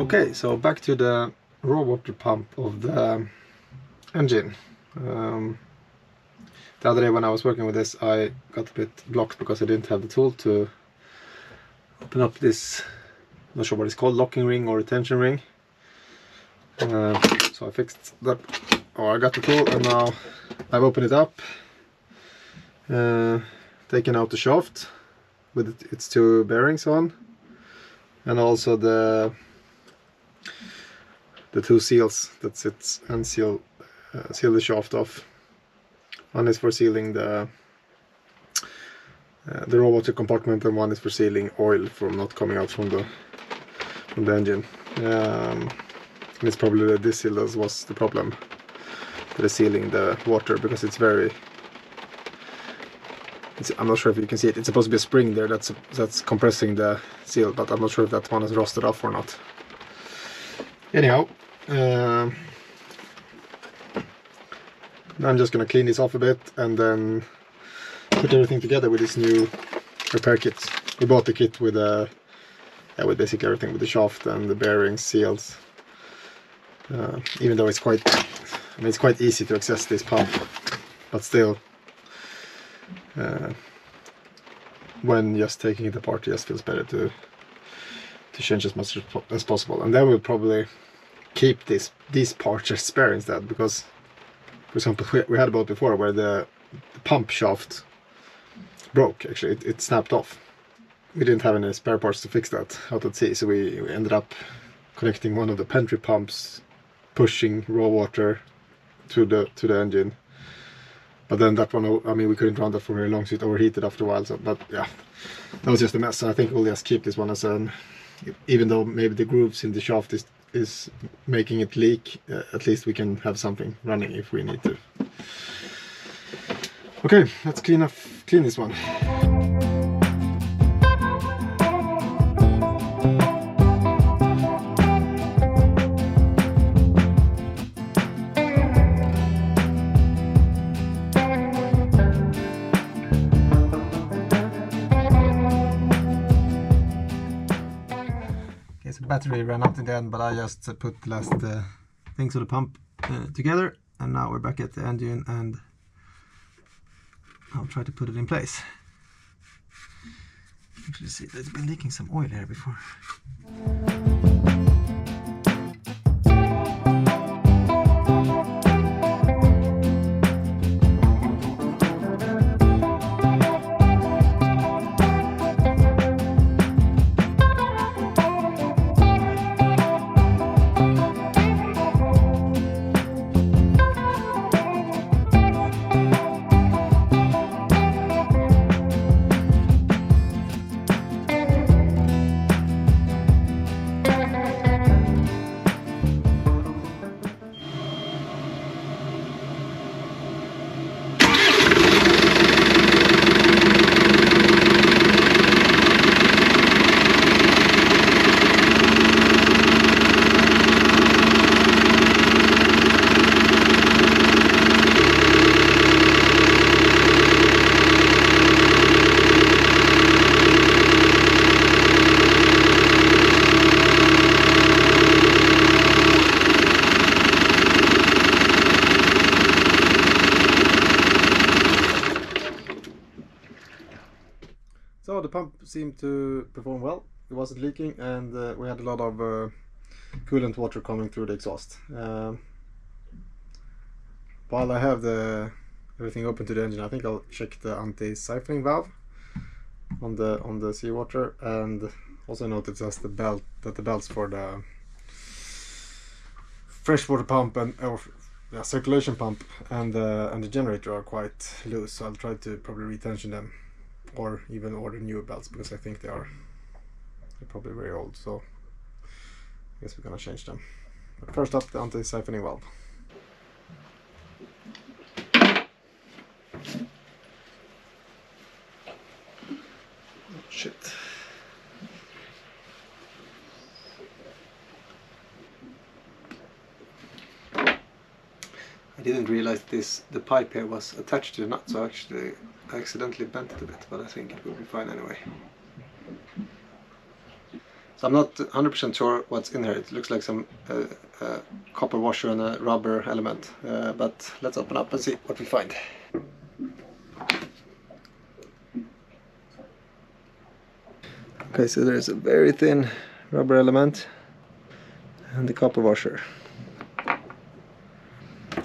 Okay, so back to the raw water pump of the engine. The other day when I was working with this, I got a bit blocked because I didn't have the tool to open up this, not sure what it's called, locking ring or retention ring. So I fixed that, or I got the tool, and now I've opened it up, taken out the shaft with its two bearings on, and also the two seals that sits and seal the shaft off. One is for sealing the raw water compartment, and one is for sealing oil from not coming out from the engine. And it's probably this seal that was the problem, that is sealing the water, because it's very. I'm not sure if you can see it. It's supposed to be a spring there that's compressing the seal, but I'm not sure if that one has rusted off or not. Anyhow, I'm just gonna clean this off a bit and then put everything together with this new repair kit. We bought the kit with with basically everything, with the shaft and the bearings, seals. Even though it's quite easy to access this pump, but still, when just taking it apart, it just feels better to change as much as possible. And then we'll probably keep these parts as spare instead, because, for example, we had a boat before where the pump shaft broke. Actually, it snapped off. We didn't have any spare parts to fix that out at sea, so we ended up connecting one of the pantry pumps, pushing raw water to the engine. But then that one, I mean, we couldn't run that for very long, so it overheated after a while. So, but yeah, that was just a mess. So I think we'll just keep this one as an, even though maybe the grooves in the shaft is making it leak, at least we can have something running if we need to. Okay, let's clean this one. Okay, so the battery ran out in the end, but I just put the last things of the pump together, and now we're back at the engine, and I'll try to put it in place. Actually, see, it's been leaking some oil here before. So the pump seemed to perform well. It wasn't leaking, and we had a lot of coolant water coming through the exhaust. While I have everything open to the engine, I think I'll check the anti-siphoning valve on the Seawater, and also notice that the belts for the freshwater pump and circulation pump and the generator are quite loose. So I'll try to probably retension them, or even order new belts, because I think they're probably very old. So I guess we're gonna change them. But first up, the anti-siphoning valve. Oh, shit. I didn't realize the pipe here was attached to the nut, so I accidentally bent it a bit, but I think it will be fine anyway. So I'm not 100% sure what's in here. It looks like some copper washer and a rubber element, but let's open up and see what we find. Okay, so there's a very thin rubber element and the copper washer.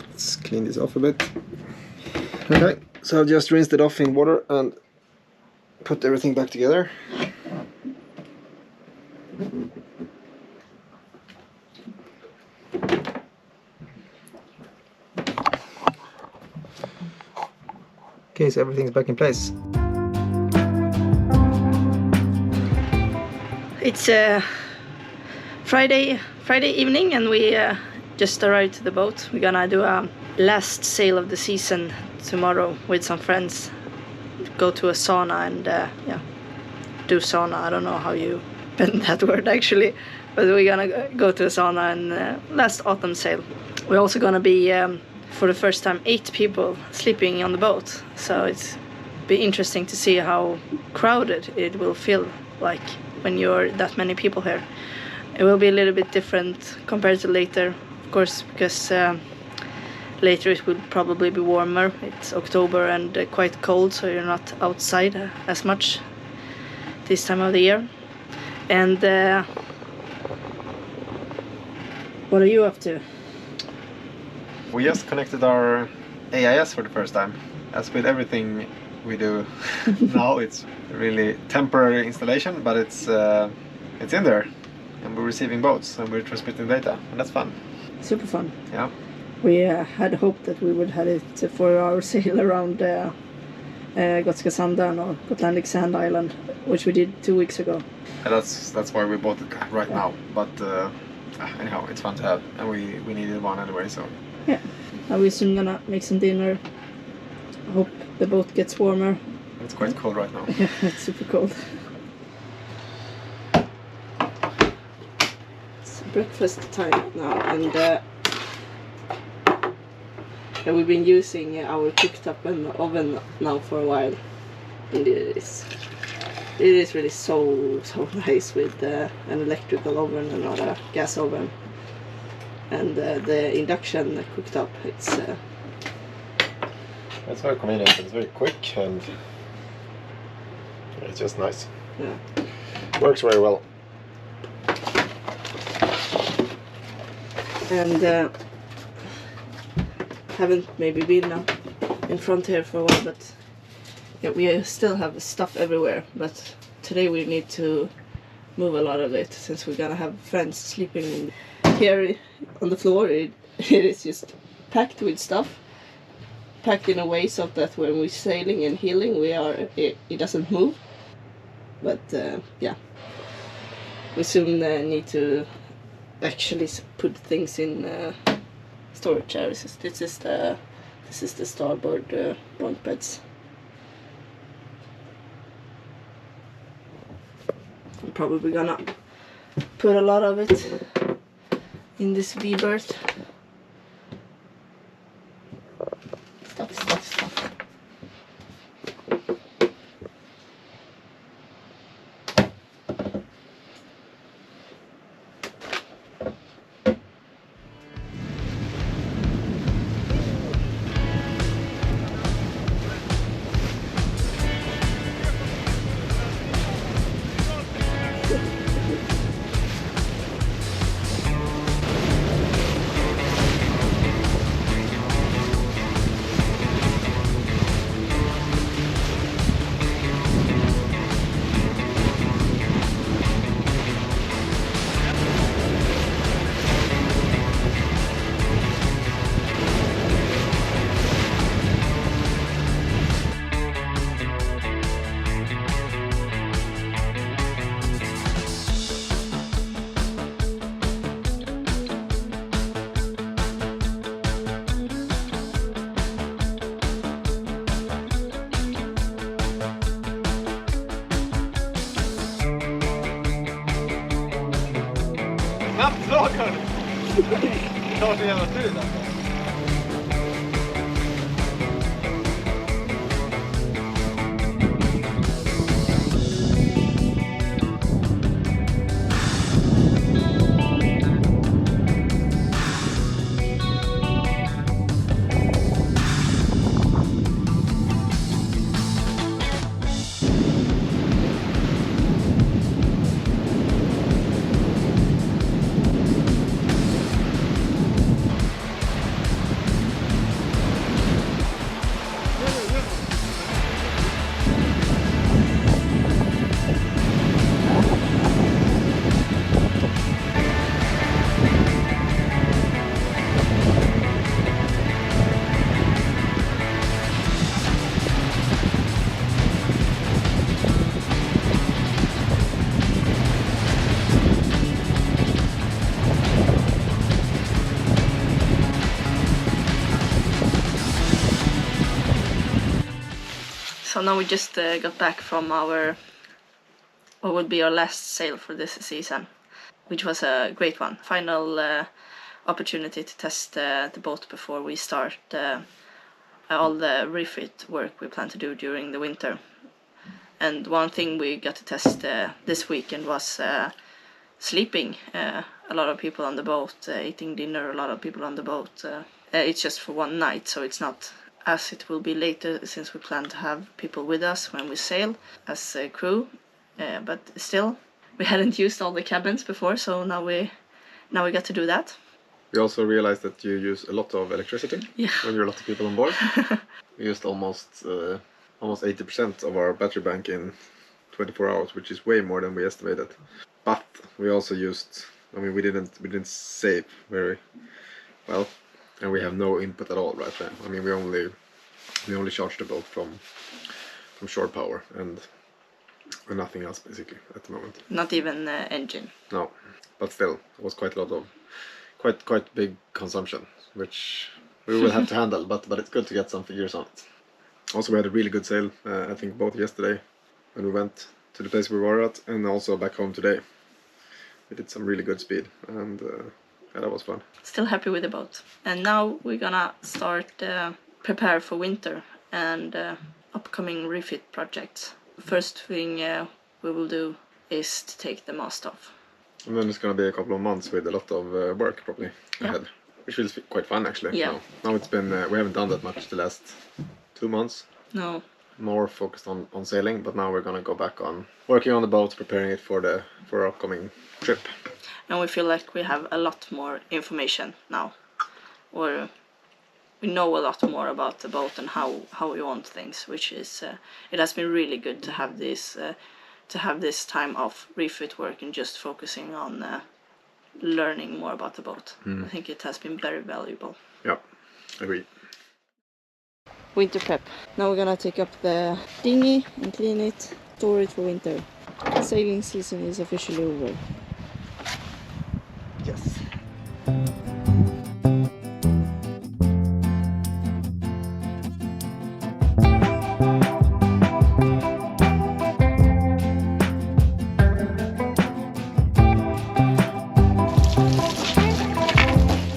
Let's clean this off a bit. Okay, so I've just rinsed it off in water and put everything back together. Okay, so everything's back in place. It's Friday evening, and we just arrived to the boat. We're gonna do a last sail of the season tomorrow with some friends. Go to a sauna and yeah, do sauna. I don't know how you bend that word actually, but we're gonna go to a sauna and last autumn sail. We're also gonna be for the first time 8 people sleeping on the boat, so it's be interesting to see how crowded it will feel like when you're that many people here. It will be a little bit different compared to later, of course, because later it will probably be warmer. It's October and quite cold, so you're not outside as much this time of the year. And what are you up to? We just connected our AIS for the first time. As with everything we do now, it's really temporary installation, but it's in there, and we're receiving boats and we're transmitting data, and that's fun. Super fun. Yeah. We had hoped that we would have it for our sail around Gotska Sandan or Gotlandic Sand Island, which we did 2 weeks ago. And that's why we bought it right now. But anyhow, it's fun to have, and we needed one anyway, so. Yeah, and we're soon gonna make some dinner. I hope the boat gets warmer. It's quite cold right now. Yeah, it's super cold. It's breakfast time now, and we've been using our cooktop and oven now for a while, and it is really so nice with an electrical oven and not a gas oven. And the induction cooktop, it's very convenient. It's very quick and it's just nice. Yeah. Works very well. And haven't maybe been in front here for a while, but yeah, we still have stuff everywhere. But today we need to move a lot of it, since we're gonna have friends sleeping here on the floor. It is just packed with stuff, packed in a way so that when we're sailing and healing, it doesn't move. But yeah, we soon need to actually put things in storage areas. This is the starboard bunk beds. I'm probably gonna put a lot of it in this V-berth. Stuff. Knappt lagar! Klart det jävla tur alltså. So now we just got back from what would be our last sail for this season, which was a great one. Final opportunity to test the boat before we start all the refit work we plan to do during the winter. And one thing we got to test this weekend was sleeping. A lot of people on the boat, eating dinner, a lot of people on the boat. It's just for one night, so it's not as it will be later, since we plan to have people with us when we sail as a crew. But still, we hadn't used all the cabins before, so now we got to do that. We also realized that you use a lot of electricity when you're a lot of people on board. We used almost 80% of our battery bank in 24 hours, which is way more than we estimated. But we also used, we didn't save very well, and we have no input at all right now. We only charge the boat from shore power and nothing else basically at the moment. Not even engine. No, but still, it was quite a lot of quite big consumption, which we will have to handle. But it's good to get some figures on it. Also, we had a really good sail. I think both yesterday when we went to the place we were at, and also back home today. We did some really good speed, and that was fun. Still happy with the boat. And now we're gonna start prepare for winter and upcoming refit projects. First thing we will do is to take the mast off. And then it's gonna be a couple of months with a lot of work probably ahead, which feels quite fun actually. Yeah. Now it's been we haven't done that much the last 2 months. No. More focused on sailing, but now we're gonna go back on working on the boat, preparing it for our upcoming trip. And we feel like we have a lot more information now, or we know a lot more about the boat and how we want things, which is it has been really good to have this time of refit work and just focusing on learning more about the boat. I think it has been very valuable. Yeah, agree. Winter prep. Now we're gonna take up the dinghy and clean it, store it for winter. Sailing season is officially over. Yes.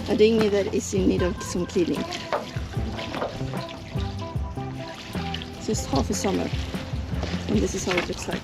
A dinghy that is in need of some cleaning. Just half a summer, and this is how it looks like.